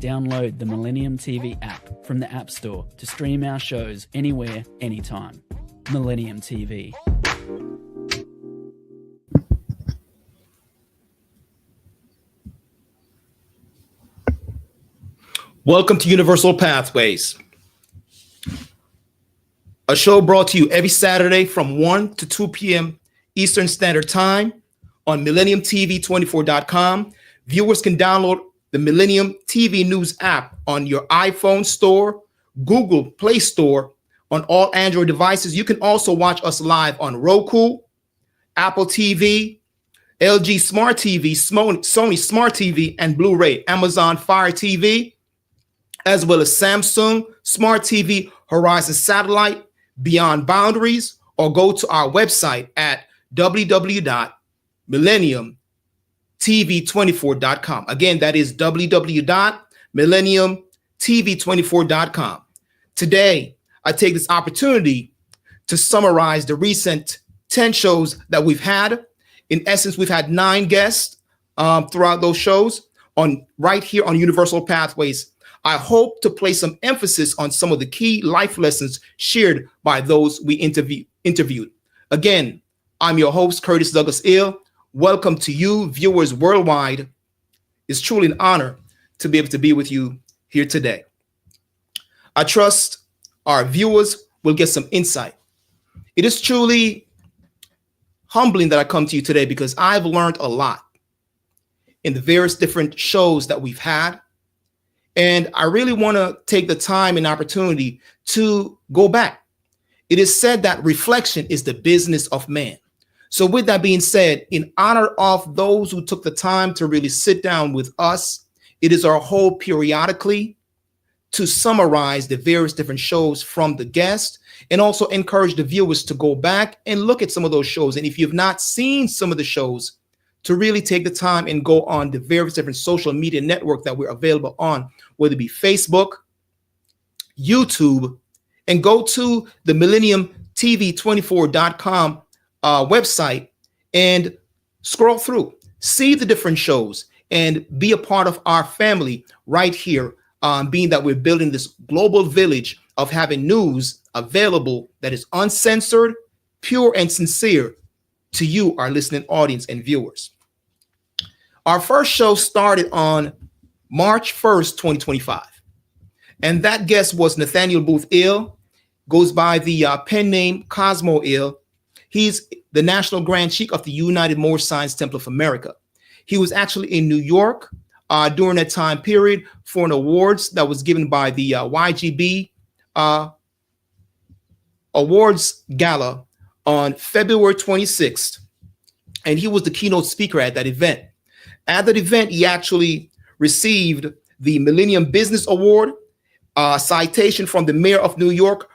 Download the Millennium TV app from the App Store to stream our shows anywhere, anytime. Millennium TV. Welcome to Universal Pathways, a show brought to you every Saturday from 1 to 2 p.m. Eastern Standard Time on MillenniumTV24.com. Viewers can download the Millennium TV News app on your iPhone store, Google Play Store, on all Android devices. You can also watch us live on Roku, Apple TV, LG Smart TV, Sony Smart TV, and Blu-ray, Amazon Fire TV, as well as Samsung Smart TV, Horizon Satellite, Beyond Boundaries, or go to our website at www.millenniumtv24.com. Again, that is www.millenniumtv24.com. Today, I take this opportunity to summarize the recent 10 shows that we've had. In essence, we've had 9 guests throughout those shows right here on Universal Pathways. I hope to place some emphasis on some of the key life lessons shared by those we interviewed. Again, I'm your host, Curtis Douglas Ill. Welcome to you, viewers worldwide. It's truly an honor to be able to be with you here today. I trust our viewers will get some insight. It is truly humbling that I come to you today because I've learned a lot in the various different shows that we've had. And I really want to take the time and opportunity to go back. It is said that reflection is the business of man. So with that being said, in honor of those who took the time to really sit down with us, it is our hope periodically to summarize the various different shows from the guest and also encourage the viewers to go back and look at some of those shows. And if you've not seen some of the shows, to really take the time and go on the various different social media network that we're available on, whether it be Facebook, YouTube, and go to the MillenniumTV24.com website and scroll through, see the different shows, and be a part of our family right here, being that we're building this global village of having news available that is uncensored, pure, and sincere to you, our listening audience and viewers. Our first show started on March 1st, 2025. And that guest was Nathaniel Booth Ill, goes by the pen name Cosmo Ill. He's the National Grand Chief of the United Moorish Science Temple of America. He was actually in New York during that time period for an awards that was given by the YGB Awards Gala on February 26th, and he was the keynote speaker at that event. At that event, he actually received the Millennium Business Award, citation from the Mayor of New York,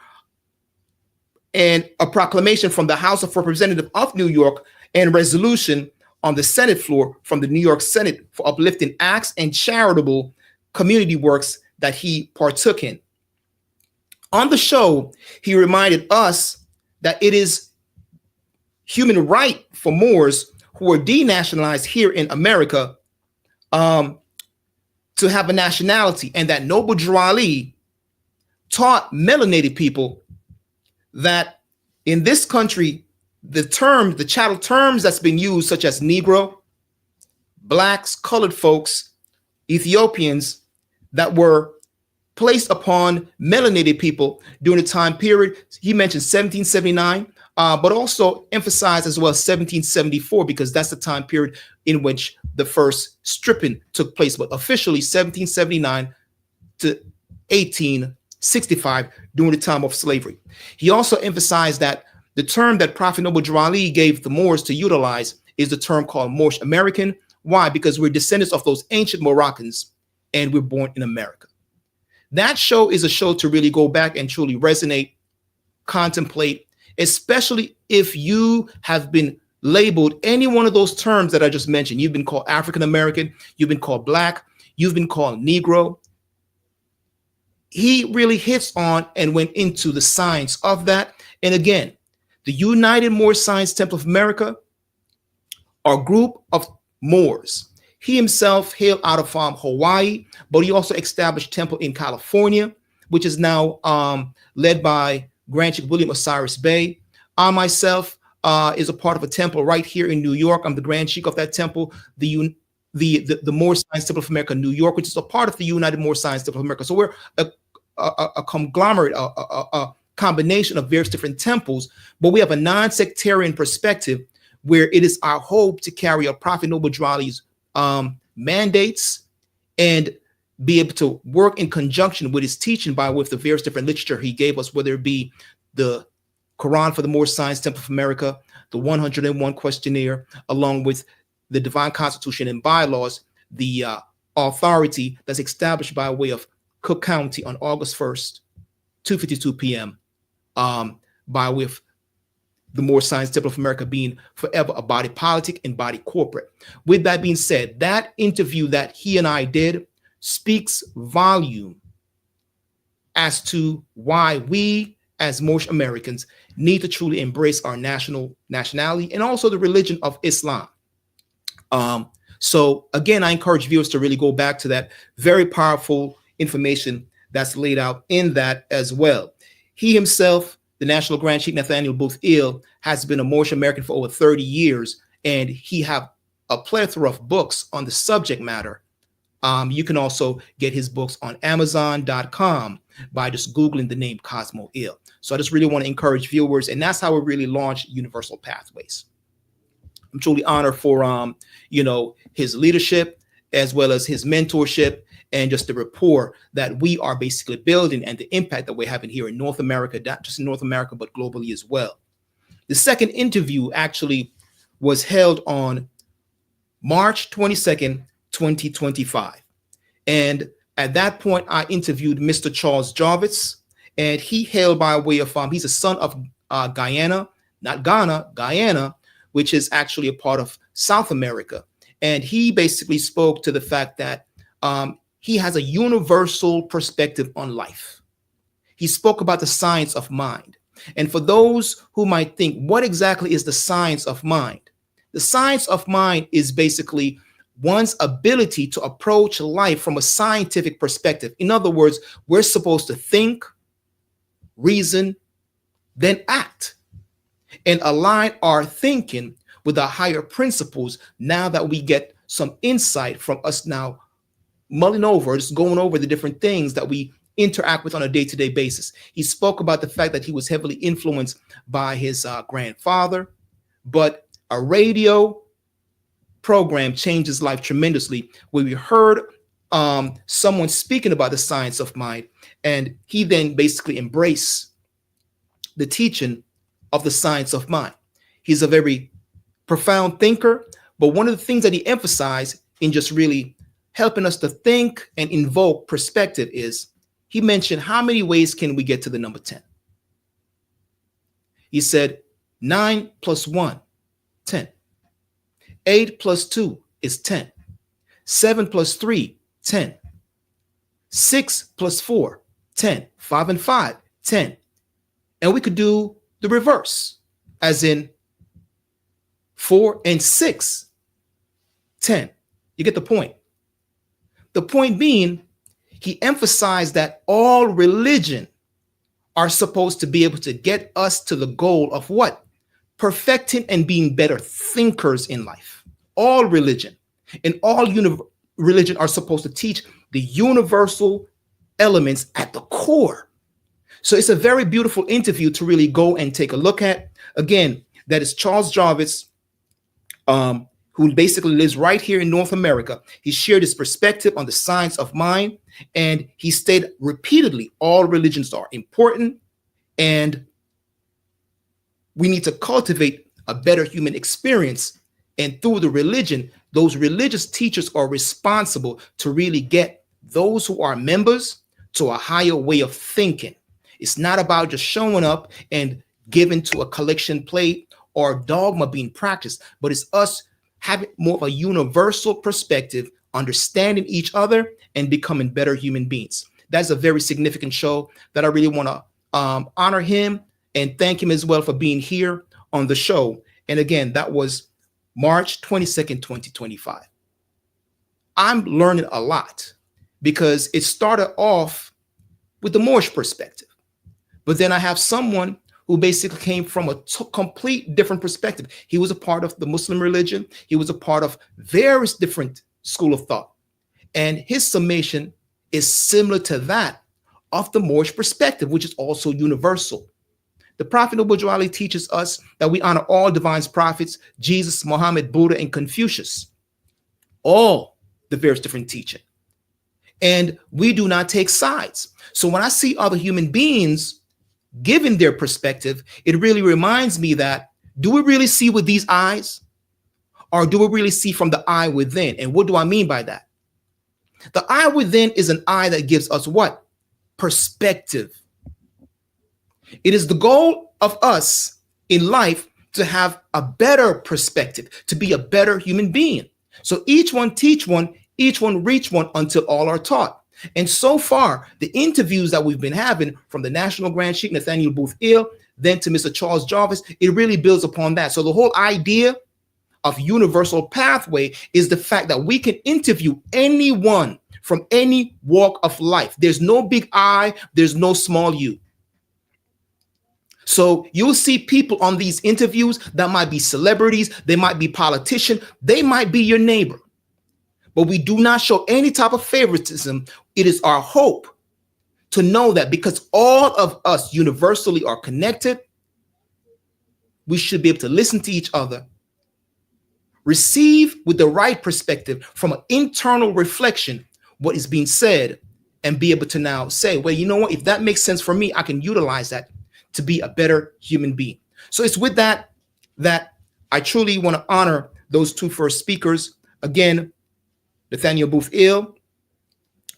and a proclamation from the House of Representatives of New York, and resolution on the Senate floor from the New York Senate for uplifting acts and charitable community works that he partook in. On the show, he reminded us that it is human right for Moors who are denationalized here in America to have a nationality, and that Noble Drew Ali taught melanated people that in this country, the chattel terms that's been used, such as Negro, blacks, colored folks, Ethiopians, that were placed upon melanated people during the time period. He mentioned 1779, but also emphasized as well 1774, because that's the time period in which the first stripping took place, but officially 1779 to 1865 during the time of slavery. He also emphasized that the term that Prophet Noble Drew Ali gave the Moors to utilize is the term called Moorish American. Why? Because we're descendants of those ancient Moroccans and we're born in America. That show is a show to really go back and truly resonate, contemplate, especially if you have been labeled any one of those terms that I just mentioned. You've been called African American, you've been called Black, you've been called Negro. He really hits on and went into the science of that. And again, the United Moorish Science Temple of America are a group of Moors He himself hailed out of Hawaii, but he also established temple in California, which is now led by Grand Sheikh William Osiris Bey. I myself is a part of a temple right here in New York. I'm the Grand Sheikh of that temple, the Moorish Science Temple of America, New York, which is a part of the United Moorish Science Temple of America. So we're a conglomerate, a combination of various different temples, but we have a non-sectarian perspective where it is our hope to carry out Prophet Noble Drew Ali's mandates and be able to work in conjunction with his teaching with the various different literature he gave us, whether it be the Quran for the Moorish Science Temple of America, the 101 questionnaire, along with the Divine Constitution and bylaws, the authority that's established by way of Cook County on August 1st, 2:52 p.m., by way of the Moorish Science Temple of America being forever a body politic and body corporate. With that being said, that interview that he and I did speaks volume as to why we as Moorish Americans need to truly embrace our nationality and also the religion of Islam. So again, I encourage viewers to really go back to that very powerful information that's laid out in that as well. He himself, the National Grand Sheikh Nathaniel Booth Eel, has been a Moorish American for over 30 years, and he have a plethora of books on the subject matter. You can also get his books on Amazon.com by just Googling the name Cosmo Eel. So I just really want to encourage viewers, and that's how we really launch Universal Pathways. I'm truly honored for his leadership as well as his mentorship and just the rapport that we are basically building and the impact that we're having here in North America, not just in North America, but globally as well. The second interview actually was held on March 22nd, 2025. And at that point, I interviewed Mr. Charles Jarvis, and he hailed by way of, he's a son of Guyana, not Ghana, Guyana, which is actually a part of South America. And he basically spoke to the fact that he has a universal perspective on life. He spoke about the science of mind. And for those who might think, what exactly is the science of mind? The science of mind is basically one's ability to approach life from a scientific perspective. In other words, we're supposed to think, reason, then act, and align our thinking with the higher principles now that we get some insight from us now mulling over, just going over the different things that we interact with on a day-to-day basis. He spoke about the fact that he was heavily influenced by his grandfather, but a radio program changed his life tremendously, where we heard someone speaking about the science of mind, and he then basically embraced the teaching of the science of mind. He's a very profound thinker, but one of the things that he emphasized in just really helping us to think and invoke perspective is he mentioned, how many ways can we get to the number 10? He said 9 plus 1, 10. 8 plus 2 is 10. 7 plus 3, 10. 6 plus 4, 10. 5 and 5, 10. And we could do the reverse, as in 4 and 6, 10. You get the point. The point being, he emphasized that all religion are supposed to be able to get us to the goal of what? Perfecting and being better thinkers in life. All religion and all religion are supposed to teach the universal elements at the core. So it's a very beautiful interview to really go and take a look at. Again, that is Charles Jarvis, who basically lives right here in North America. He shared his perspective on the science of mind, and he stated repeatedly, all religions are important, and we need to cultivate a better human experience. And through the religion, those religious teachers are responsible to really get those who are members to a higher way of thinking. It's not about just showing up and giving to a collection plate or dogma being practiced, but it's us having more of a universal perspective, understanding each other and becoming better human beings. That's a very significant show that I really want to honor him and thank him as well for being here on the show. And again, that was March 22nd, 2025. I'm learning a lot because it started off with the Moorish perspective. But then I have someone who basically came from a complete different perspective. He was a part of the Muslim religion. He was a part of various different school of thought. And his summation is similar to that of the Moorish perspective, which is also universal. The Prophet Noble Drew Ali teaches us that we honor all divine prophets, Jesus, Muhammad, Buddha, and Confucius, all the various different teaching. And we do not take sides. So when I see other human beings giving their perspective, it really reminds me that, do we really see with these eyes? Or do we really see from the eye within? And what do I mean by that? The eye within is an eye that gives us what? Perspective. It is the goal of us in life to have a better perspective, to be a better human being. So each one teach one, each one reach one until all are taught. And so far, the interviews that we've been having from the National Grand Sheikh Nathaniel Booth Ill, then to Mr. Charles Jarvis, it really builds upon that. So the whole idea of universal pathway is the fact that we can interview anyone from any walk of life. There's no big I, there's no small u. So you'll see people on these interviews that might be celebrities, they might be politicians, they might be your neighbor. But we do not show any type of favoritism. It is our hope to know that because all of us universally are connected, we should be able to listen to each other, receive with the right perspective from an internal reflection what is being said, and be able to now say, well, you know what, if that makes sense for me, I can utilize that to be a better human being. So it's with that I truly want to honor those two first speakers. Again, Nathaniel Booth Ill,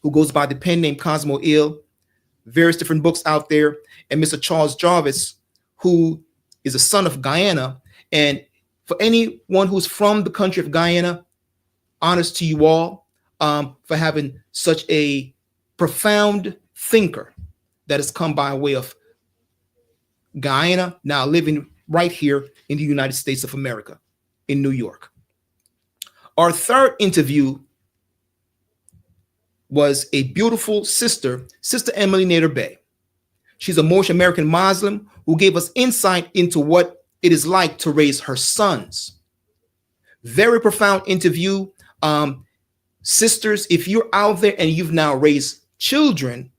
who goes by the pen name Cosmo Ill, various different books out there, and Mr. Charles Jarvis, who is a son of Guyana. And for anyone who's from the country of Guyana, honors to you all for having such a profound thinker that has come by way of Guyana, now living right here in the United States of America, in New York. Our third interview was a beautiful sister, Sister Emily Nader Bey. She's a Moorish American Muslim who gave us insight into what it is like to raise her sons. Very profound interview. Sisters, if you're out there and you've now raised children,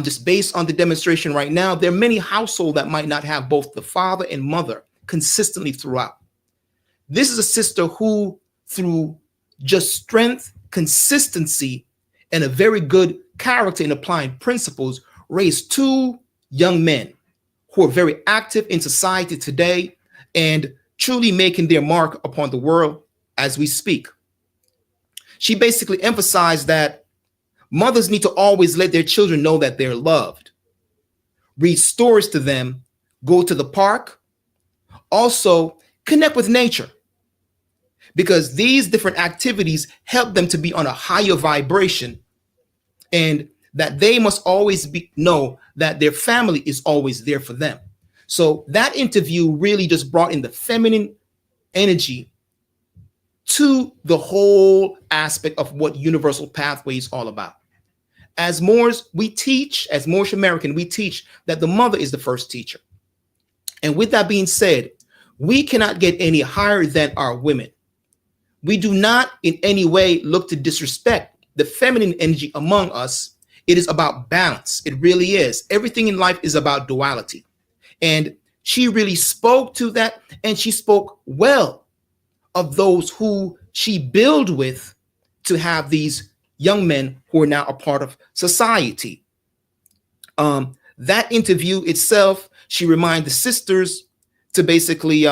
just based on the demonstration right now, there are many households that might not have both the father and mother consistently throughout. This is a sister who, through just strength, consistency, and a very good character in applying principles, raised two young men who are very active in society today and truly making their mark upon the world as we speak. She basically emphasized that mothers need to always let their children know that they're loved. Read stories to them, go to the park, also connect with nature, because these different activities help them to be on a higher vibration, and that they must always know that their family is always there for them. So that interview really just brought in the feminine energy to the whole aspect of what Universal Pathway is all about. As Moors, we teach, as Moorish American, we teach that the mother is the first teacher. And with that being said, we cannot get any higher than our women. We do not in any way look to disrespect the feminine energy among us. It is about balance. It really is. Everything in life is about duality. And she really spoke to that, and she spoke well of those who she built with to have these young men who are now a part of society. That interview itself, she reminded the sisters to basically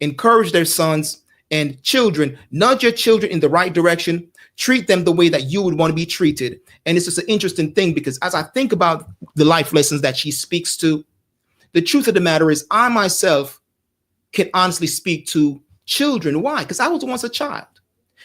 encourage their sons and children, nudge your children in the right direction, treat them the way that you would want to be treated. And it's just an interesting thing, because as I think about the life lessons that she speaks to, the truth of the matter is I myself can honestly speak to children. Why? Because I was once a child.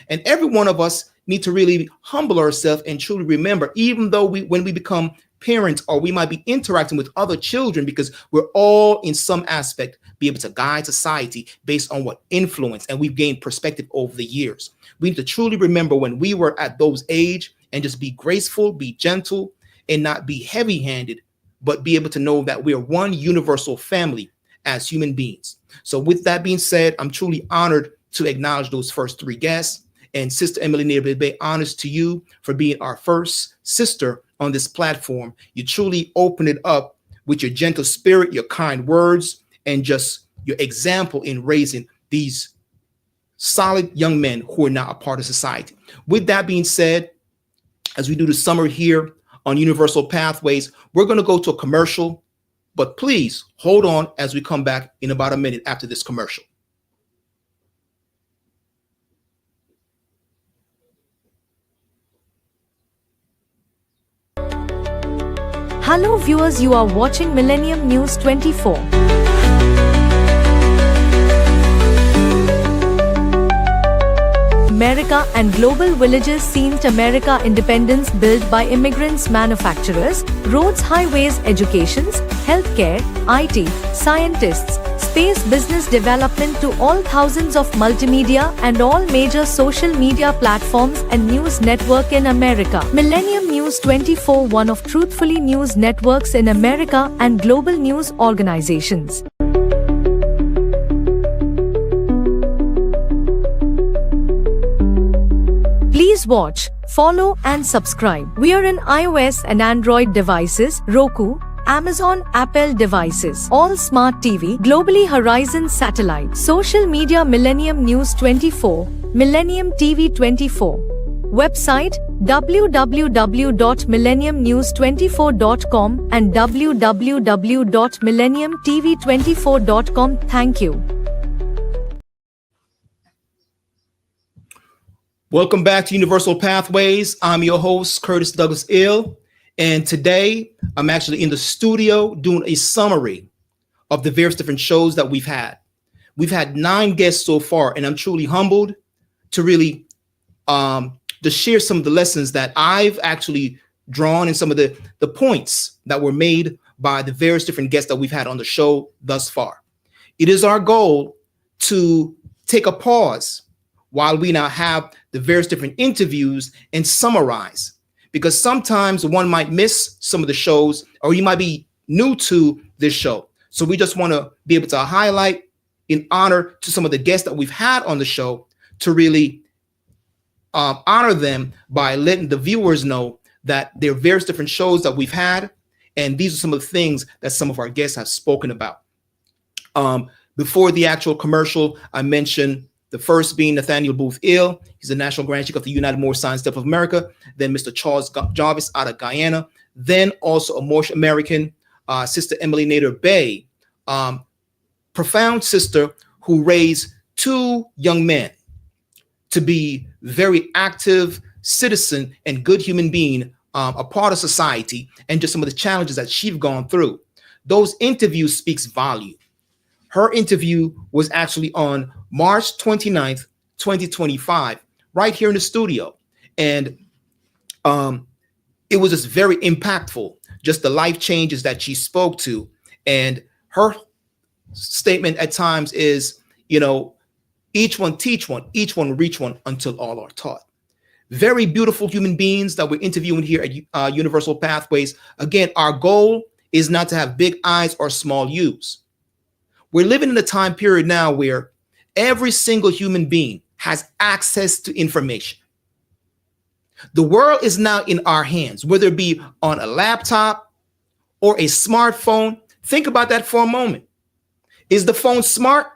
And every one of us need to really humble ourselves and truly remember, even though when we become parents, or we might be interacting with other children, because we're all in some aspect be able to guide society based on what influence, and we've gained perspective over the years. We need to truly remember when we were at those age and just be graceful, be gentle, and not be heavy-handed, but be able to know that we are one universal family as human beings. So with that being said, I'm truly honored to acknowledge those first three guests. And Sister Emily Nader Bay, honors to you for being our first sister on this platform. You truly opened it up with your gentle spirit, your kind words, and just your example in raising these solid young men who are now a part of society. With that being said, as we do the summer here on Universal Pathways, we're going to go to a commercial, but please hold on as we come back in about a minute after this commercial. Hello viewers, you are watching Millennium News 24. America and global villages seen America independence built by immigrants, manufacturers, roads, highways, educations, healthcare, IT, scientists, space, business development to all thousands of multimedia and all major social media platforms and news network in America. Millennium News 24, one of truthfully news networks in America and global news organizations. Please watch, follow and subscribe. We are in iOS and Android devices, Roku, Amazon, Apple devices, all smart TV, globally Horizon satellite, social media Millennium News 24, Millennium TV 24. Website www.millenniumnews24.com and www.millenniumtv24.com. Thank you. Welcome back to Universal Pathways. I'm your host, Curtis Douglas Ill, and today I'm actually in the studio doing a summary of the various different shows that we've had. We've had 9 guests so far, and I'm truly humbled to really to share some of the lessons that I've actually drawn and some of the points that were made by the various different guests that we've had on the show thus far. It is our goal to take a pause while we now have the various different interviews and summarize, because sometimes one might miss some of the shows, or you might be new to this show. So we just want to be able to highlight in honor to some of the guests that we've had on the show to really honor them by letting the viewers know that there are various different shows that we've had, and these are some of the things that some of our guests have spoken about. Before the actual commercial, I mentioned the first being Nathaniel Booth Ill. He's the National Grand Chief of the United Moorish Science Temple of America. Then Mr. Charles Jarvis out of Guyana. Then also a Moorish American, Sister Emily Nader Bay, profound sister who raised 2 young men to be very active citizen and good human being, a part of society, and just some of the challenges that she's gone through. Those interviews speaks volume. Her interview was actually on March 29th, 2025, right here in the studio. And it was just very impactful, just the life changes that she spoke to. And her statement at times is, you know, each one teach one, each one reach one until all are taught. Very beautiful human beings that we're interviewing here at Universal Pathways. Again, our goal is not to have big I's or small U's. We're living in a time period now where every single human being has access to information. The world is now in our hands, whether it be on a laptop or a smartphone. Think about that for a moment. Is the phone smart?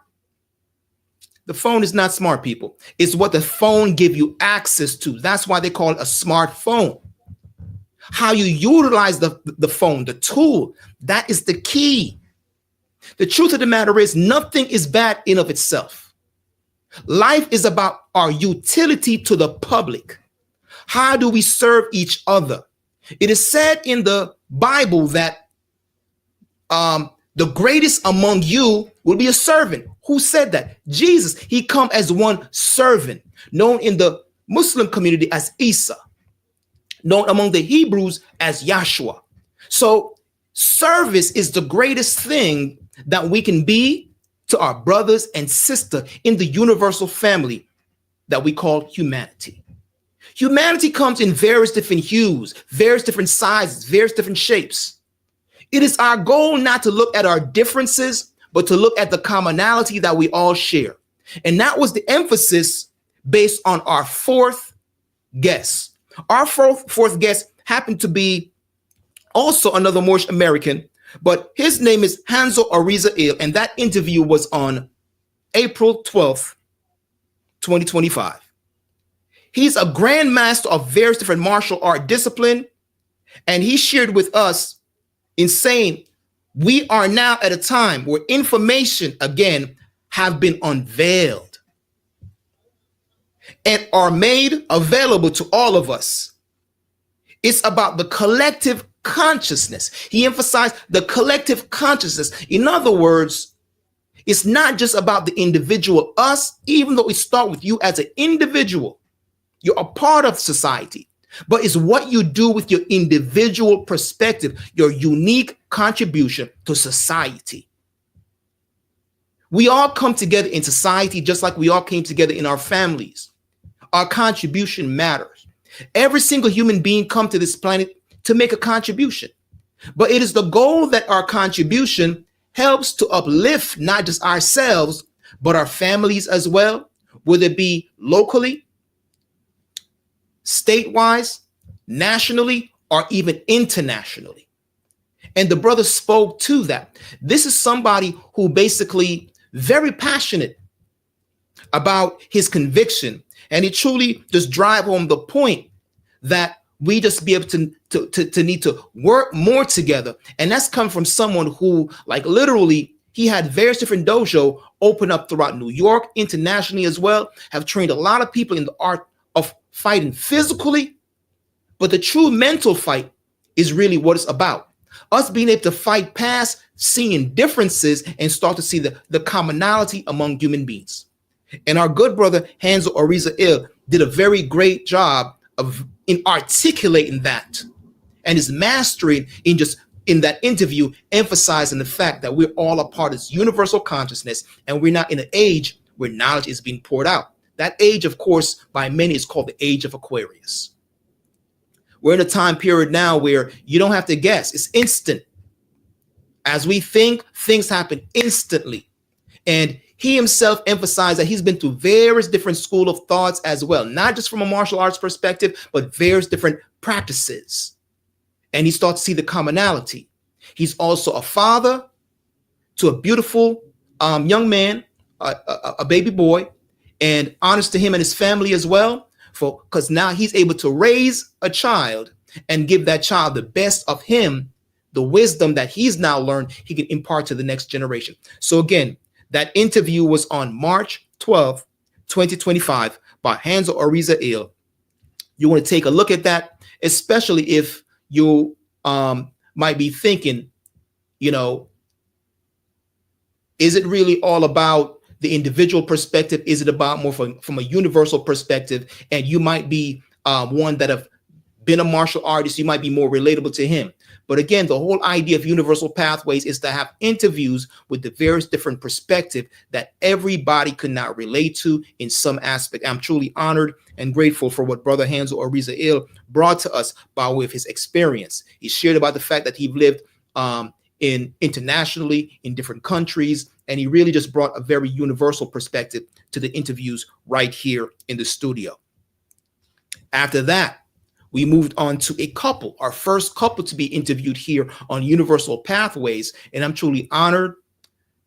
The phone is not smart, people. It's what the phone gives you access to. That's why they call it a smartphone. How you utilize the phone, the tool, that is the key. The truth of the matter is nothing is bad in of itself. Life is about our utility to the public. How do we serve each other? It is said in the Bible that the greatest among you will be a servant. Who said that? Jesus. He come as one servant, known in the Muslim community as Isa, known among the Hebrews as Yahshua. So service is the greatest thing that we can be to our brothers and sisters in the universal family that we call humanity. Humanity comes in various different hues, various different sizes, various different shapes. It is our goal not to look at our differences, but to look at the commonality that we all share. And that was the emphasis based on our fourth guest. Our fourth guest happened to be also another Moorish American, but his name is Hanzo Ariza-Il, and that interview was on April 12th, 2025. He's a grandmaster of various different martial art discipline, and he shared with us in saying we are now at a time where information again have been unveiled and are made available to all of us. It's about the collective consciousness. He emphasized the collective consciousness. In other words, it's not just about the individual, us, even though it starts with you as an individual. You're a part of society, but it's what you do with your individual perspective, your unique contribution to society. We all come together in society just like we all came together in our families. Our contribution matters. Every single human being come to this planet to make a contribution, but it is the goal that our contribution helps to uplift not just ourselves, but our families as well, whether it be locally, state-wise, nationally, or even internationally. And the brother spoke to that. This is somebody who basically very passionate about his conviction, and he truly just drive home the point that we just be able to need to work more together. And that's come from someone who, like, literally, he had various different dojo open up throughout New York, internationally as well, have trained a lot of people in the art of fighting physically, but the true mental fight is really what it's about. Us being able to fight past seeing differences and start to see the commonality among human beings. And our good brother Hanzo Ariza-Il did a very great job in articulating that, and his mastery in that interview, emphasizing the fact that we're all a part of this universal consciousness, and we're not in an age where knowledge is being poured out. That age, of course, by many is called the age of Aquarius. We're in a time period now where you don't have to guess. It's instant. As we think, things happen instantly. And he himself emphasized that he's been through various different school of thoughts as well, not just from a martial arts perspective, but various different practices. And he starts to see the commonality. He's also a father to a beautiful young man, a baby boy, and honest to him and his family as well, because now he's able to raise a child and give that child the best of him, the wisdom that he's now learned, he can impart to the next generation. So again, that interview was on March 12th, 2025 by Hanzo Ariza-Il. You want to take a look at that, especially if you might be thinking, is it really all about the individual perspective? Is it about more from a universal perspective? And you might be one that have been a martial artist. You might be more relatable to him. But again, the whole idea of universal pathways is to have interviews with the various different perspectives that everybody could not relate to in some aspect. I'm truly honored and grateful for what Brother Hanzo Ariza-Il brought to us by way of his experience. He shared about the fact that he lived internationally in different countries, and he really just brought a very universal perspective to the interviews right here in the studio. After that, we moved on to a couple, our first couple to be interviewed here on Universal Pathways. And I'm truly honored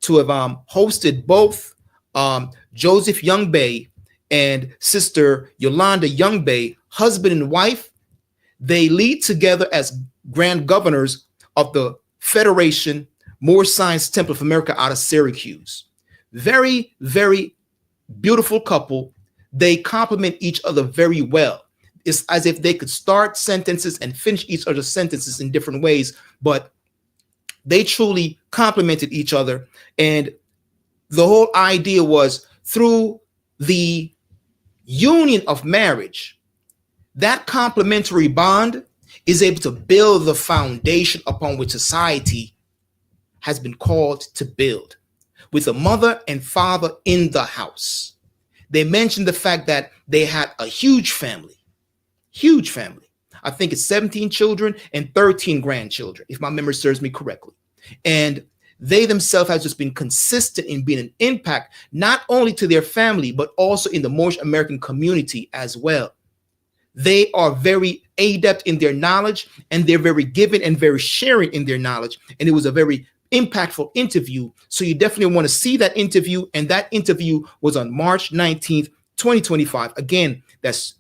to have hosted both Joseph Youngbay and Sister Yolanda Youngbay, husband and wife. They lead together as grand governors of the Federation Moorish Science Temple of America out of Syracuse. Very, very beautiful couple. They complement each other very well. It's as if they could start sentences and finish each other's sentences in different ways, but they truly complemented each other. And the whole idea was through the union of marriage, that complementary bond is able to build the foundation upon which society has been called to build. with a mother and father in the house. They mentioned the fact that they had a huge family. I think it's 17 children and 13 grandchildren, if my memory serves me correctly. And they themselves have just been consistent in being an impact, not only to their family, but also in the Moorish American community as well. They are very adept in their knowledge, and they're very giving and very sharing in their knowledge. And it was a very impactful interview. So you definitely want to see that interview. And that interview was on March 19th, 2025. Again, that's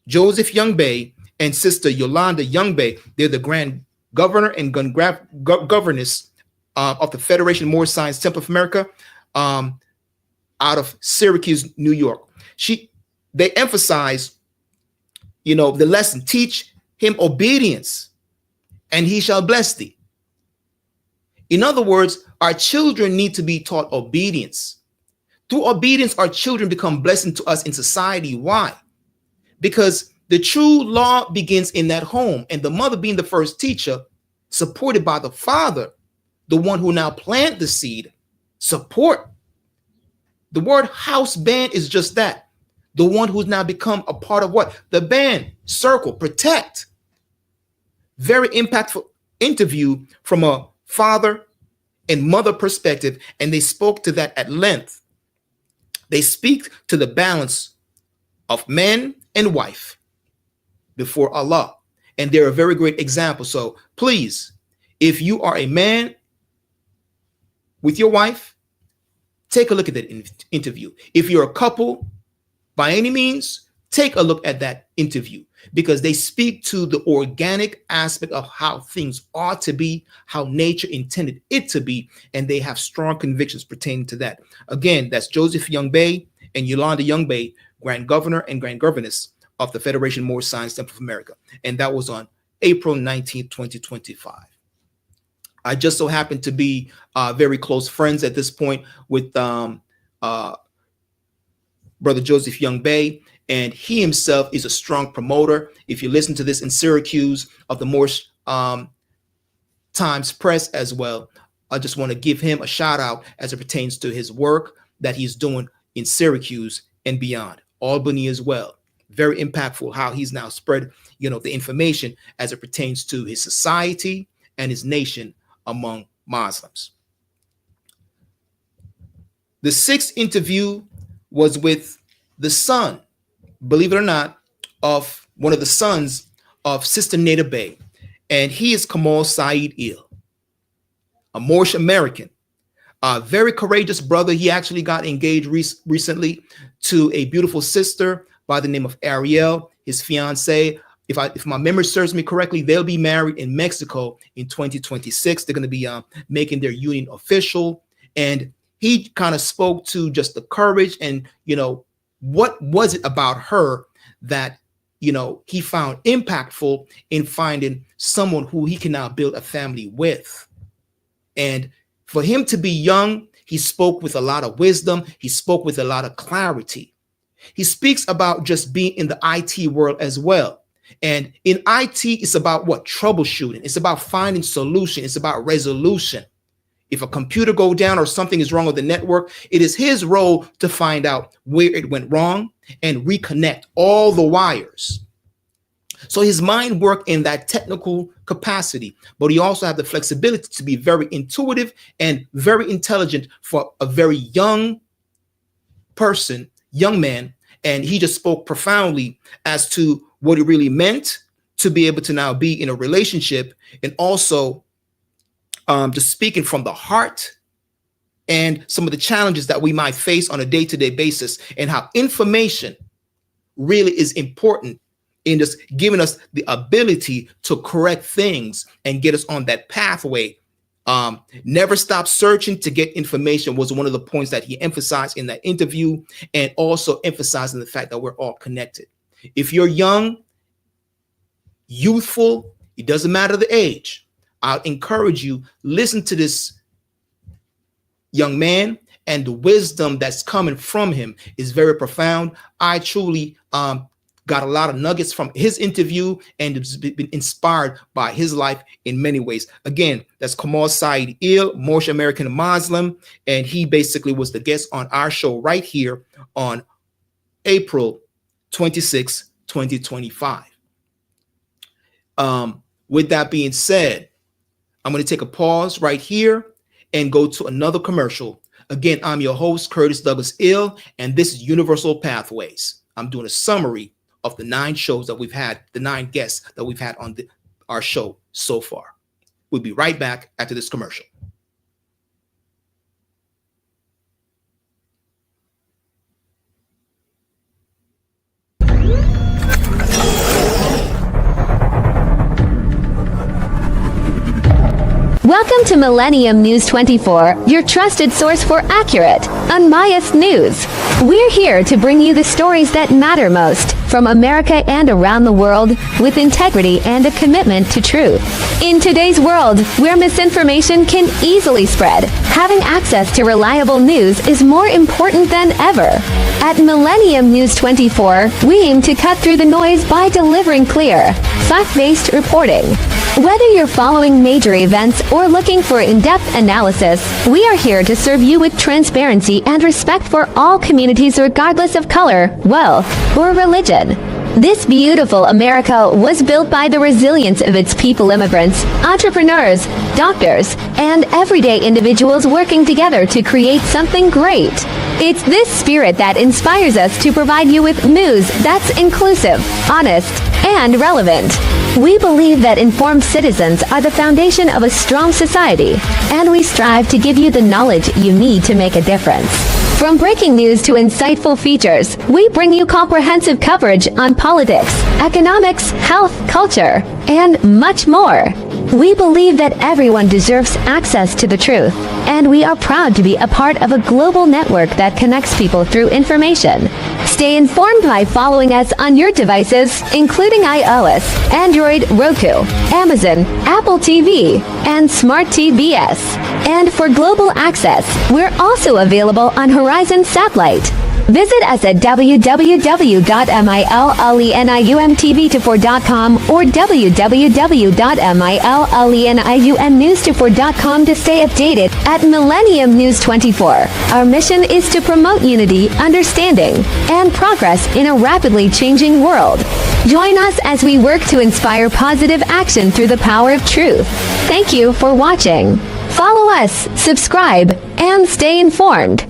Joseph Young Bey and Sister Yolanda Young Bey. They're the Grand Governor and Governess of the Federation of Moorish Science Temple of America out of Syracuse, New York. They emphasize, the lesson, teach him obedience and he shall bless thee. In other words, our children need to be taught obedience. Through obedience, our children become blessing to us in society. Why? Because the true law begins in that home, and the mother being the first teacher, supported by the father, the one who now planted the seed, support. The word house band is just that. The one who's now become a part of what? The band, circle, protect. Very impactful interview from a father and mother perspective, and they spoke to that at length. They speak to the balance of man and wife before Allah. And they're a very great example. So please, if you are a man with your wife, take a look at that interview. If you're a couple, by any means, take a look at that interview, because they speak to the organic aspect of how things ought to be, how nature intended it to be, and they have strong convictions pertaining to that. Again, that's Joseph Young Bey and Yolanda Young Bey, Grand Governor and Grand Governess of the Federation of Moorish Science Temple of America. And that was on April 19th, 2025. I just so happen to be very close friends at this point with Brother Joseph Young Bey, and he himself is a strong promoter. If you listen to this in Syracuse, of the Moorish Times Press as well, I just want to give him a shout out as it pertains to his work that he's doing in Syracuse and beyond, Albany as well. Very impactful how he's now spread, the information as it pertains to his society and his nation among Muslims. The sixth interview was with the son, believe it or not, of one of the sons of Sister Nada Bey, and he is Kamal Saeed Il, a Moorish American, a very courageous brother. He actually got engaged recently to a beautiful sister by the name of Ariel, his fiance. If my memory serves me correctly, they'll be married in Mexico in 2026. They're going to be making their union official, and he kind of spoke to just the courage and, what was it about her that, he found impactful in finding someone who he can now build a family with. And for him to be young, he spoke with a lot of wisdom. He spoke with a lot of clarity. He speaks about just being in the IT world as well. And in IT, it's about what? Troubleshooting. It's about finding solution. It's about resolution. If a computer go down or something is wrong with the network, it is his role to find out where it went wrong and reconnect all the wires. So his mind worked in that technical capacity, but he also had the flexibility to be very intuitive and very intelligent for a very young person, young man. And he just spoke profoundly as to what it really meant to be able to now be in a relationship, and also just speaking from the heart and some of the challenges that we might face on a day-to-day basis, and how information really is important in just giving us the ability to correct things and get us on that pathway. Never stop searching to get information was one of the points that he emphasized in that interview, and also emphasizing the fact that we're all connected. If you're young, youthful, it doesn't matter the age, I'll encourage you, listen to this young man, and the wisdom that's coming from him is very profound. I truly got got a lot of nuggets from his interview and has been inspired by his life in many ways. Again, that's Kamal Saeed Il, Moorish American Muslim, and he basically was the guest on our show right here on April 26, 2025. With that being said, I'm going to take a pause right here and go to another commercial. Again, I'm your host, Curtis Douglas Il, and this is Universal Pathways. I'm doing a summary of the 9 shows that we've had, the 9 guests that we've had on our show so far. We'll be right back after this commercial. Welcome to Millennium News 24, your trusted source for accurate, unbiased news. We're here to bring you the stories that matter most from America and around the world with integrity and a commitment to truth. In today's world, where misinformation can easily spread, having access to reliable news is more important than ever. At Millennium News 24, we aim to cut through the noise by delivering clear, fact-based reporting. Whether you're following major events or looking for in-depth analysis, we are here to serve you with transparency and respect for all communities regardless of color, wealth, or religion. This beautiful America was built by the resilience of its people, immigrants, entrepreneurs, doctors, and everyday individuals working together to create something great. It's this spirit that inspires us to provide you with news that's inclusive, honest, and relevant. We believe that informed citizens are the foundation of a strong society, and we strive to give you the knowledge you need to make a difference. From breaking news to insightful features, we bring you comprehensive coverage on politics, economics, health, culture, and much more. We believe that everyone deserves access to the truth, and we are proud to be a part of a global network that connects people through information. Stay informed by following us on your devices, including iOS, Android, Roku, Amazon, Apple TV, and Smart TVS. And for global access, we're also available on Horizon Satellite. Visit us at www.millenniumtv24.com or www.millenniumnews24.com to stay updated at Millennium News 24. Our mission is to promote unity, understanding, and progress in a rapidly changing world. Join us as we work to inspire positive action through the power of truth. Thank you for watching. Follow us, subscribe, and stay informed.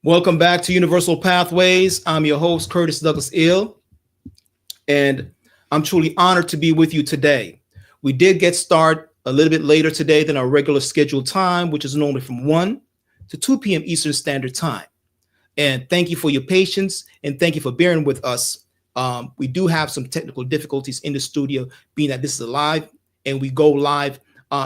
Welcome back to Universal Pathways. I'm your host, Curtis Douglas Il, and I'm truly honored to be with you today. We did get started a little bit later today than our regular scheduled time, which is normally from 1 to 2 p.m. Eastern Standard Time. And thank you for your patience, and thank you for bearing with us. We do have some technical difficulties in the studio, being that this is live, and we go live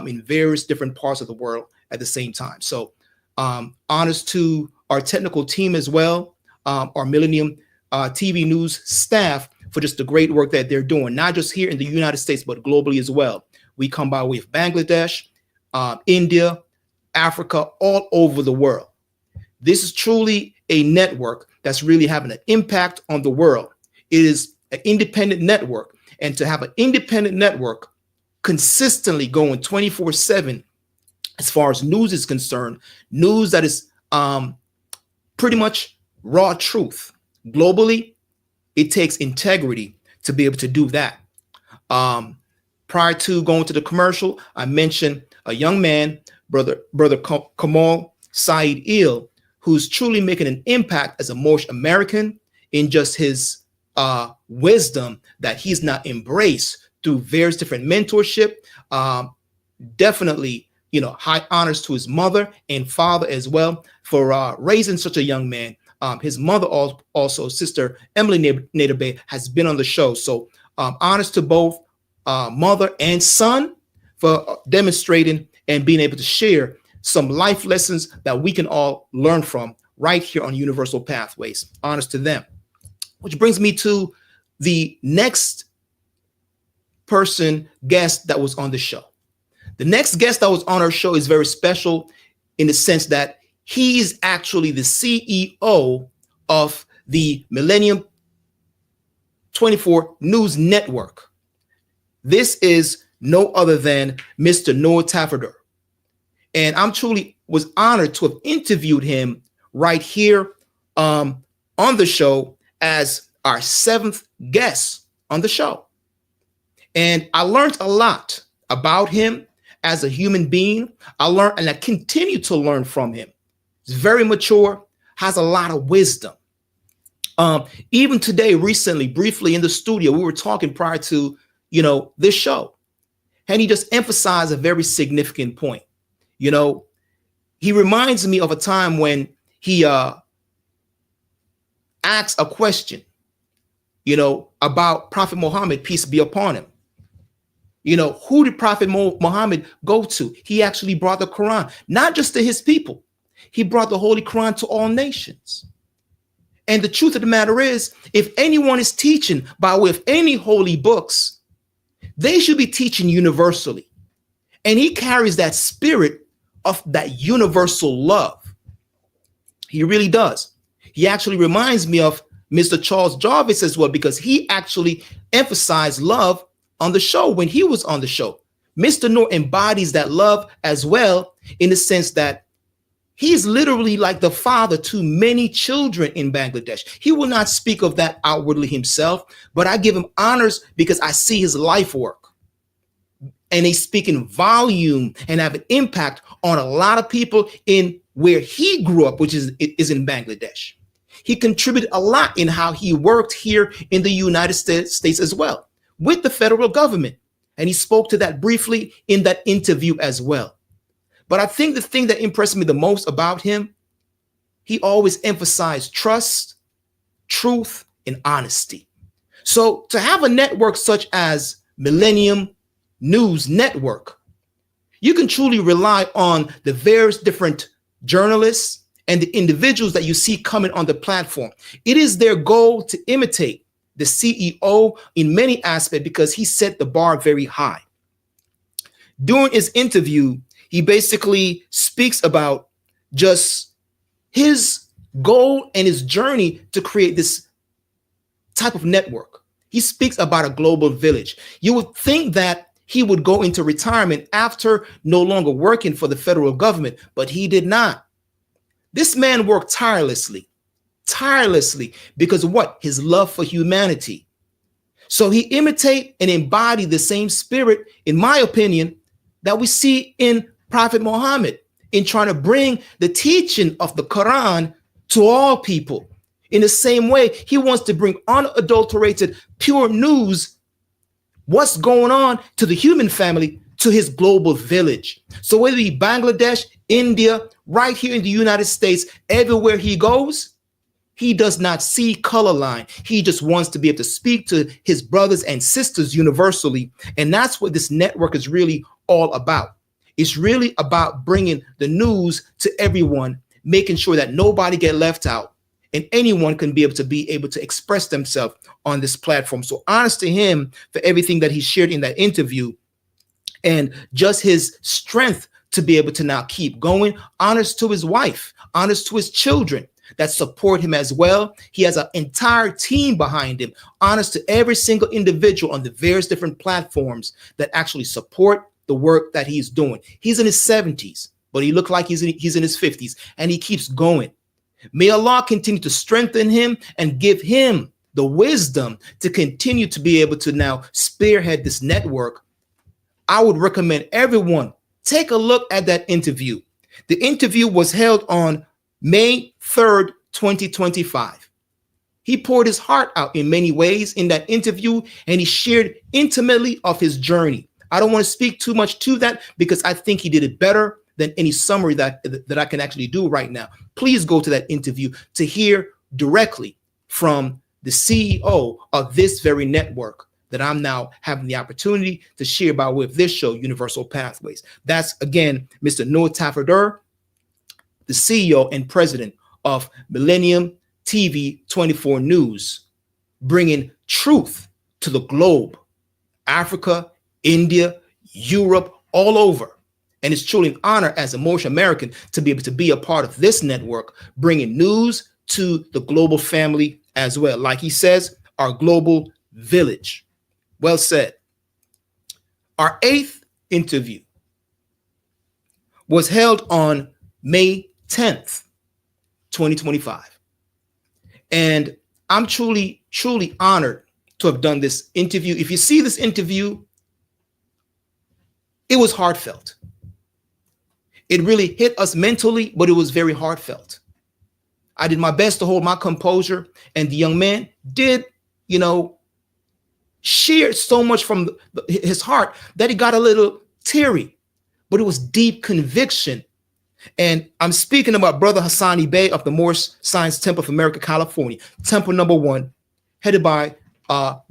in various different parts of the world at the same time. So honors to our technical team as well, our Millennium TV News staff for just the great work that they're doing, not just here in the United States, but globally as well. We come by way of Bangladesh, India, Africa, all over the world. This is truly a network that's really having an impact on the world. It is an independent network, and to have an independent network consistently going 24/7 as far as news is concerned, news that is pretty much raw truth. Globally, it takes integrity to be able to do that. Prior to going to the commercial, I mentioned a young man, brother Kamal Saeed Il, who's truly making an impact as a Moorish American in just his wisdom that he's not embraced through various different mentorship. Definitely, high honors to his mother and father as well for raising such a young man. His mother also, Sister Emily Nader Bey, has been on the show. So honors to both mother and son for demonstrating and being able to share some life lessons that we can all learn from right here on Universal Pathways. Honors to them. Which brings me to the next guest that was on the show. The next guest that was on our show is very special. in the sense that he's actually the CEO of the Millennium 24 News Network. This is no other than Mr. Noah Tafadar. And I'm truly was honored to have interviewed him right here on the show as our 7th guest on the show. And I learned a lot about him as a human being. I learned and I continue to learn from him. He's very mature, has a lot of wisdom. Even today, recently, briefly in the studio, we were talking prior to, this show. And he just emphasized a very significant point. He reminds me of a time when he asked a question, about Prophet Muhammad, peace be upon him. Who did Prophet Muhammad go to? He actually brought the Quran, not just to his people. He brought the Holy Quran to all nations. And the truth of the matter is, if anyone is teaching by way of any holy books, they should be teaching universally. And he carries that spirit of that universal love. He really does. He actually reminds me of Mr. Charles Jarvis as well, because he actually emphasized love on the show when he was on the show. Mr. Noor embodies that love as well, in the sense that he's literally like the father to many children in Bangladesh. He will not speak of that outwardly himself, but I give him honors because I see his life work. And they speak in volume and have an impact on a lot of people in where he grew up, which is in Bangladesh. He contributed a lot in how he worked here in the United States as well with the federal government. And he spoke to that briefly in that interview as well. But I think the thing that impressed me the most about him, he always emphasized trust, truth, and honesty. So to have a network such as Millennium News Network, you can truly rely on the various different journalists and the individuals that you see coming on the platform. It is their goal to imitate the CEO in many aspects because he set the bar very high. During his interview, he basically speaks about just his goal and his journey to create this type of network. He speaks about a global village. You would think that he would go into retirement after no longer working for the federal government, but he did not. This man worked tirelessly because of what? His love for humanity. So he imitate and embody the same spirit, in my opinion, that we see in Prophet Muhammad, in trying to bring the teaching of the Quran to all people. In the same way, he wants to bring unadulterated, pure news, what's going on to the human family, to his global village. So whether it be Bangladesh, India, right here in the United States, everywhere he goes, he does not see color line. He just wants to be able to speak to his brothers and sisters universally. And that's what this network is really all about. It's really about bringing the news to everyone, making sure that nobody get left out and anyone can be able to express themselves on this platform. So honest to him for everything that he shared in that interview and just his strength to be able to now keep going. Honest to his wife, honest to his children that support him as well. He has an entire team behind him, honest to every single individual on the various different platforms that actually support the work that he's doing. He's in his 70s, but he looks like he's in his 50s, and he keeps going. May Allah continue to strengthen him and give him the wisdom to continue to be able to now spearhead this network. I would recommend everyone take a look at that interview. The interview was held on May 3rd, 2025. He poured his heart out in many ways in that interview, and he shared intimately of his journey. I don't want to speak too much to that because I think he did it better than any summary that I can actually do right now. Please go to that interview to hear directly from the CEO of this very network that I'm now having the opportunity to share by way of this show, Universal Pathways. That's, again, Mr. Noah Tafadar, the CEO and president of Millennium TV 24 News, bringing truth to the globe, Africa, India, Europe, all over. And it's truly an honor as a Moorish American to be able to be a part of this network, bringing news to the global family as well. Like he says, our global village. Well said. Our 8th interview was held on May 10th, 2025. And I'm truly, truly honored to have done this interview. If you see this interview, it was heartfelt. It really hit us mentally, but it was very heartfelt. I did my best to hold my composure, and the young man did, shared so much from his heart that he got a little teary, but it was deep conviction. And I'm speaking about Brother Hassani Bey of the Moorish Science Temple of America, California, Temple number 1, headed by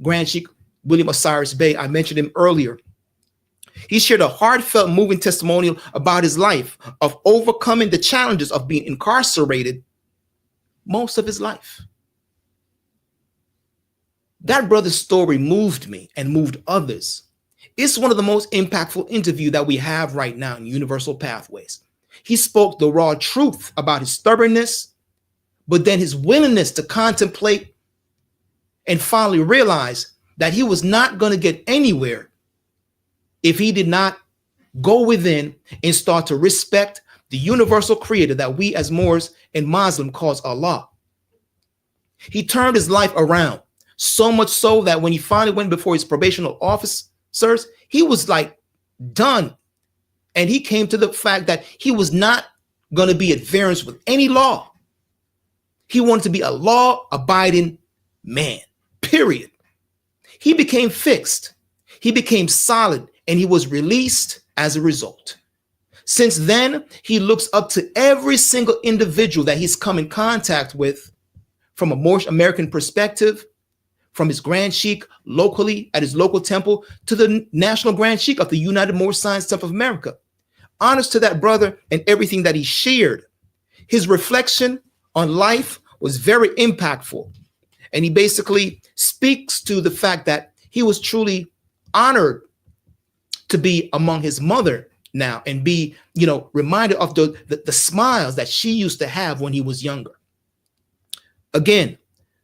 Grand Sheikh William Osiris Bey. I mentioned him earlier. He shared a heartfelt, moving testimonial about his life of overcoming the challenges of being incarcerated most of his life. That brother's story moved me and moved others. It's one of the most impactful interviews that we have right now in Universal Pathways. He spoke the raw truth about his stubbornness, but then his willingness to contemplate and finally realize that he was not going to get anywhere if he did not go within and start to respect the universal creator that we as Moors and Muslim calls Allah. He turned his life around, so much so that when he finally went before his probational officers, he was like done. And he came to the fact that he was not going to be at variance with any law. He wanted to be a law-abiding man, period. He became fixed. He became solid, and he was released as a result. Since then, he looks up to every single individual that he's come in contact with from a Moorish American perspective, from his Grand Sheikh locally at his local temple to the National Grand Sheikh of the United Moorish Science Temple of America. Honors to that brother and everything that he shared. His reflection on life was very impactful. And he basically speaks to the fact that he was truly honored to be among his mother now and be, reminded of the smiles that she used to have when he was younger. Again,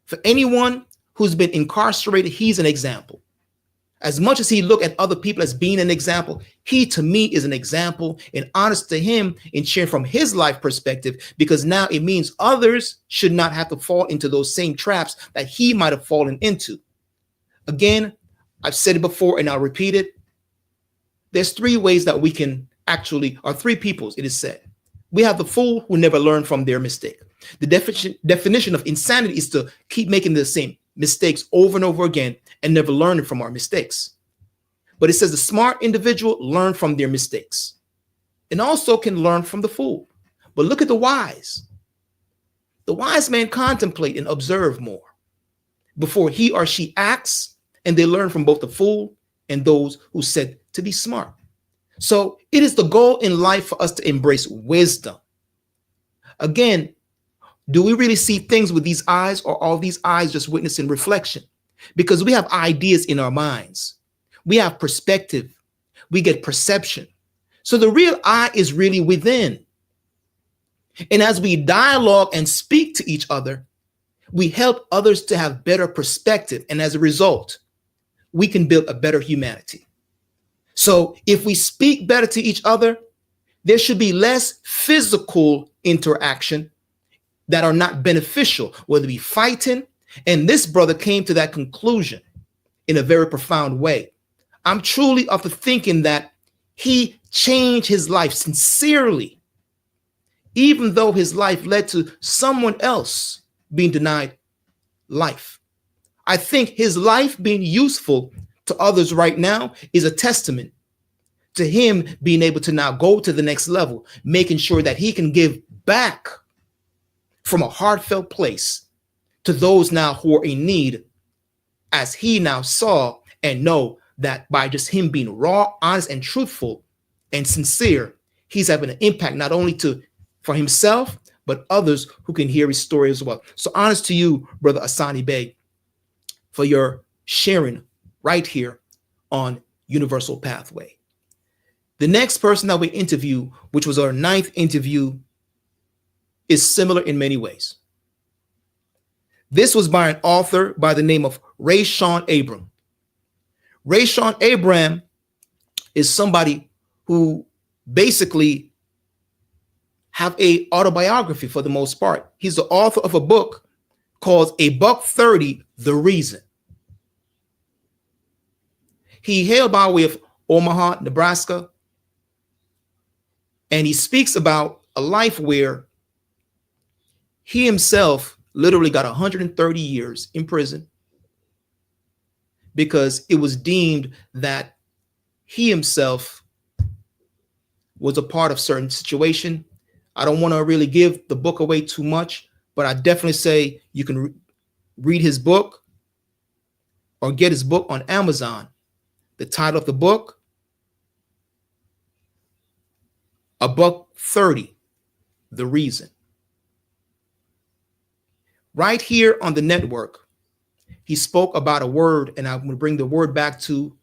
for anyone who's been incarcerated, he's an example. As much as he looked at other people as being an example, he to me is an example, and honest to him in sharing from his life perspective, because now it means others should not have to fall into those same traps that he might have fallen into. Again, I've said it before and I'll repeat it. There's 3 ways that we can actually, or 3 peoples, it is said. We have the fool who never learned from their mistake. The definition of insanity is to keep making the same mistakes over and over again and never learning from our mistakes. But it says the smart individual learn from their mistakes and also can learn from the fool. But look at the wise. The wise man contemplate and observe more before he or she acts, and they learn from both the fool and those who said to be smart. So it is the goal in life for us to embrace wisdom. Again, do we really see things with these eyes, or are these eyes just witnessing reflection? Because we have ideas in our minds. We have perspective. We get perception. So the real eye is really within. And as we dialogue and speak to each other, we help others to have better perspective. And as a result, we can build a better humanity. So if we speak better to each other, there should be less physical interaction that are not beneficial, whether it be fighting. And this brother came to that conclusion in a very profound way. I'm truly of the thinking that he changed his life sincerely, even though his life led to someone else being denied life. I think his life being useful to others right now is a testament to him being able to now go to the next level, making sure that he can give back from a heartfelt place to those now who are in need, as he now saw and know that by just him being raw, honest, and truthful and sincere, he's having an impact not only for himself, but others who can hear his story as well. So honest to you, Brother Hassani Bey, for your sharing right here on Universal Pathway. The next person that we interview, which was our 9th interview, is similar in many ways. This was by an author by the name of Rayshawn Abram. Rayshawn Abram is somebody who basically have a autobiography for the most part. He's the author of a book called A Buck 30, The Reason. He hailed by way of Omaha, Nebraska, and he speaks about a life where he himself literally got 130 years in prison because it was deemed that he himself was a part of certain situation. I don't want to really give the book away too much, but I definitely say you can read his book or get his book on Amazon. The title of the book, A Buck 30, The Reason. Right here on the network, he spoke about a word, and I'm going to bring the word back to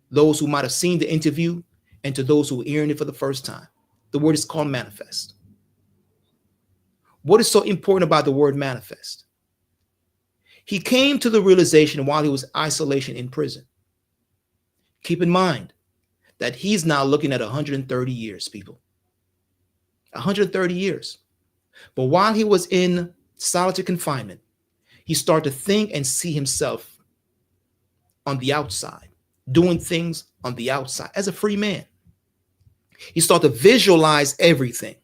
those who might have seen the interview and to those who are hearing it for the first time. The word is called manifest. What is so important about the word manifest? He came to the realization while he was in isolation in prison. Keep in mind that he's now looking at 130 years, people. 130 years. But while he was in solitary confinement, he started to think and see himself on the outside, doing things on the outside as a free man. He started to visualize everything.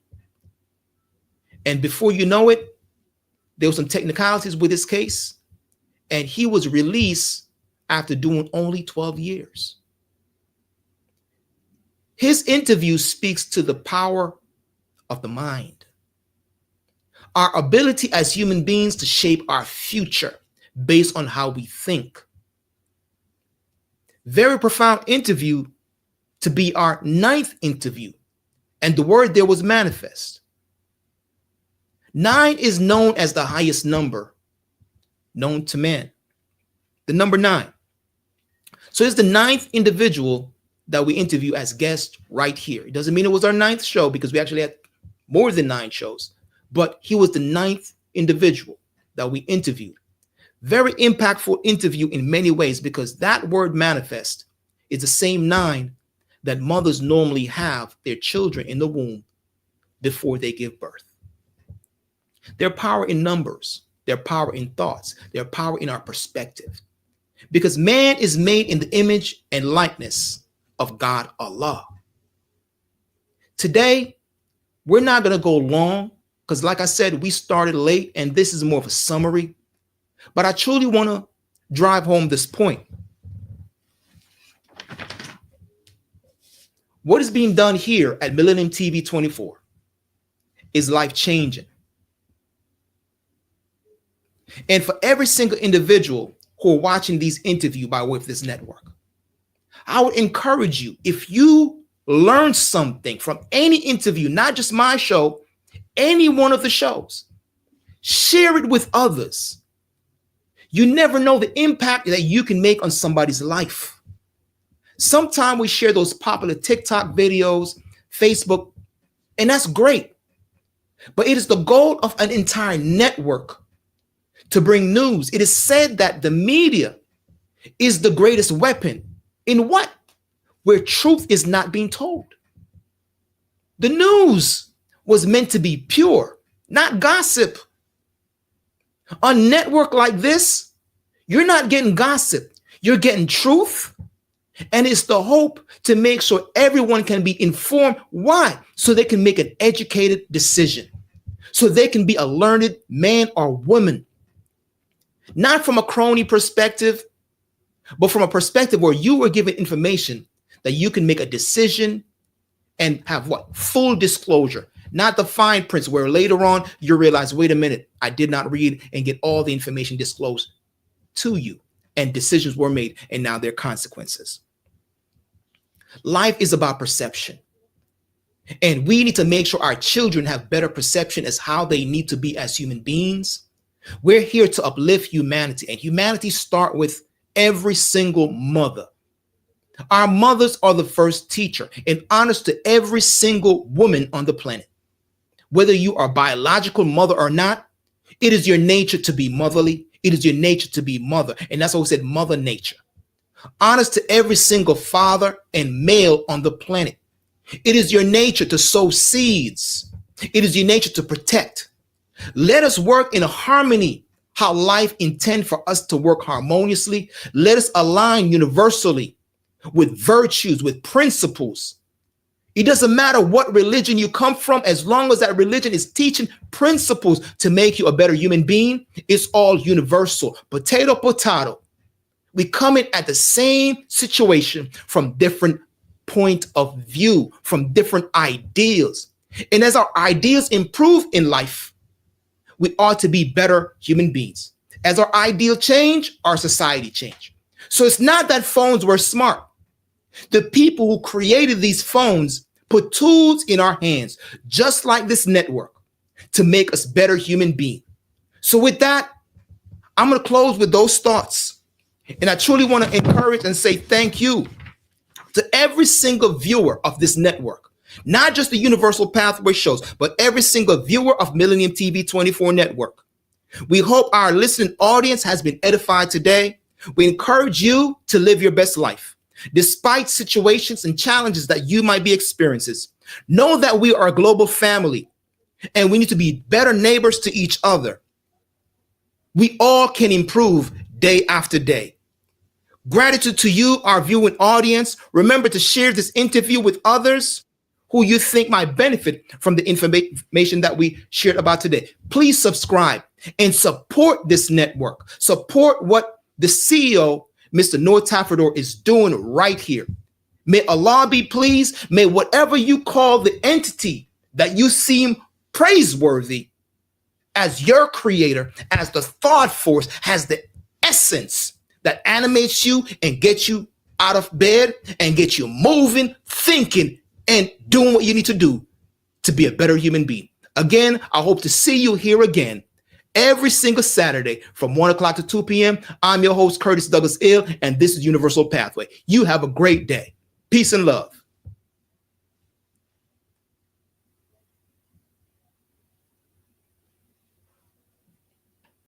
And before you know it, there were some technicalities with his case, and he was released after doing only 12 years. His interview speaks to the power of the mind, our ability as human beings to shape our future based on how we think. Very profound interview to be our 9th interview. And the word there was manifest. 9 is known as the highest number known to man. The number 9. So it's the 9th individual that we interview as guest right here. It doesn't mean it was our 9th show because we actually had more than 9 shows, but he was the 9th individual that we interviewed. Very impactful interview in many ways because that word manifest is the same 9 that mothers normally have their children in the womb before they give birth. Their power in numbers, their power in thoughts, their power in our perspective. Because man is made in the image and likeness of God Allah. Today, we're not going to go long because like I said, we started late and this is more of a summary, but I truly want to drive home this point. What is being done here at Millennium TV 24 is life-changing. And for every single individual who are watching these interviews by way of this network, I would encourage you, if you learn something from any interview, not just my show, any one of the shows, share it with others. You never know the impact that you can make on somebody's life. Sometimes we share those popular TikTok videos, Facebook, and that's great. But it is the goal of an entire network to bring news. It is said that the media is the greatest weapon. In what? Where truth is not being told. The news was meant to be pure, not gossip. On a network like this, you're not getting gossip. You're getting truth. And it's the hope to make sure everyone can be informed. Why? So they can make an educated decision. So they can be a learned man or woman. Not from a crony perspective, but from a perspective where you were given information that you can make a decision and have what? Full disclosure, not the fine prints where later on you realize, wait a minute, I did not read and get all the information disclosed to you and decisions were made and now there are consequences. Life is about perception. And we need to make sure our children have better perception as how they need to be as human beings. We're here to uplift humanity, and humanity start with every single mother. Our mothers are the first teacher, and honors to every single woman on the planet. Whether you are a biological mother or not, it is your nature to be motherly. It is your nature to be mother. And that's why we said mother nature. Honors to every single father and male on the planet. It is your nature to sow seeds. It is your nature to protect. Let us work in a harmony, how life intends for us to work harmoniously. Let us align universally with virtues, with principles. It doesn't matter what religion you come from, as long as that religion is teaching principles to make you a better human being. It's all universal. Potato, potato. We come in at the same situation from different point of view, from different ideals. And as our ideas improve in life, we ought to be better human beings. As our ideal change, our society change. So it's not that phones were smart. The people who created these phones put tools in our hands, just like this network, to make us better human beings. So with that, I'm going to close with those thoughts. And I truly want to encourage and say thank you to every single viewer of this network, not just the Universal Pathway shows, but every single viewer of Millennium TV 24 network. We hope our listening audience has been edified today. We encourage you to live your best life, despite situations and challenges that you might be experiencing. Know that we are a global family, and we need to be better neighbors to each other. We all can improve day after day. Gratitude to you, our viewing audience. Remember to share this interview with others who you think might benefit from the information that we shared about today. Please subscribe and support this network. Support what the CEO, Mr. Noah Tafador, is doing right here. May Allah be pleased. May whatever you call the entity that you seem praiseworthy as your creator, as the thought force, has the essence that animates you and gets you out of bed and gets you moving, thinking, and doing what you need to do to be a better human being. Again, I hope to see you here again every single Saturday from 1 o'clock to 2 p.m. I'm your host, Curtis Douglas Ill, and this is Universal Pathway. You have a great day. Peace and love.